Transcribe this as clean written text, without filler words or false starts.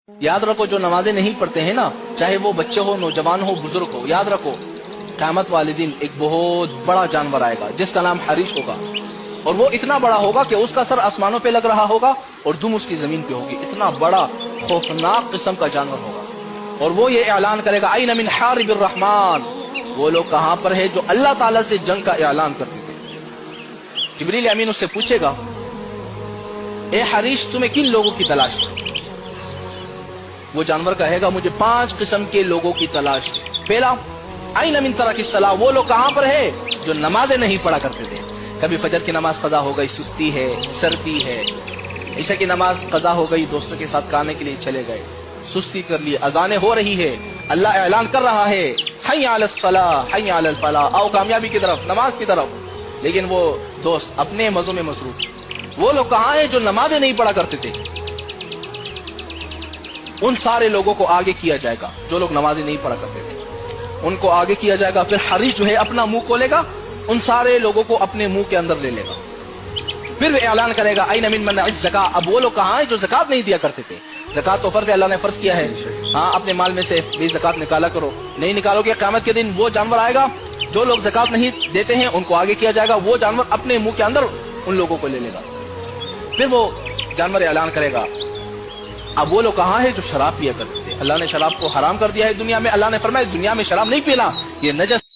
याद रखो जो नमाजें नहीं पढ़ते हैं ना, चाहे वो बच्चे हो, नौजवान हो, बुजुर्ग हो, याद रखो क़यामत वाले दिन एक बहुत बड़ा जानवर आएगा जिसका नाम हरीश होगा, और वो इतना बड़ा होगा कि उसका सर आसमानों पे लग रहा होगा और दुम उसकी जमीन पे होगी। इतना बड़ा खौफनाक किस्म का जानवर होगा, और वो ये ऐलान करेगा ऐन मिन हारिबिर रहमान, वो लोग कहां पर है जो अल्लाह ताला से जंग का ऐलान करते थे। जिब्रील अमीन उससे पूछेगा, ए हरीश तुम्हें किन लोगों की तलाश है? वो जानवर कहेगा मुझे 5 किस्म के लोगों की तलाश है। पहला, ऐन मिन तरकिस सलाह, वो लोग कहां पर है जो नमाजें नहीं पढ़ा करते थे। कभी फजर की नमाज कज़ा हो गई, सुस्ती है, सर्दी है, ईशा की नमाज कज़ा हो गई, दोस्तों के साथ खाने के लिए चले गए, सुस्ती कर ली, अजानें हो रही है, अल्लाह ऐलान कर रहा है हय्या अलस सलाह हय्या अलल फलाह, आओ कामयाबी की तरफ, नमाज की तरफ, लेकिन वो दोस्त अपने मजों में मसरूफ। वो लोग कहां हैं जो नमाजें नहीं पढ़ा करते थे? उन सारे लोगों को आगे किया जाएगा जो लोग नमाजें नहीं पढ़ा करते थे, उनको आगे किया जाएगा। फिर हरीश जो है अपना मुंह खोलेगा, उन सारे लोगों को अपने मुंह के अंदर ले लेगा। फिर वो ऐलान करेगा ऐन मिन मन ज़का, अब वो लोग कहां हैं जो ज़कात नहीं दिया करते थे। ज़कात तो फर्ज है, अल्लाह ने फर्ज किया है, हाँ अपने माल में से भी ज़कात निकाला करो। नहीं निकालोगे, क़यामत के दिन वो जानवर आएगा, जो लोग ज़कात नहीं देते हैं उनको आगे किया जाएगा, वो जानवर अपने मुंह के अंदर उन लोगों को ले लेगा। फिर वो जानवर ऐलान करेगा, अब वो लोग कहां है जो शराब पिया करते थे। अल्लाह ने शराब को हराम कर दिया है दुनिया में, अल्लाह ने फरमाया दुनिया में शराब नहीं पीना, ये नजस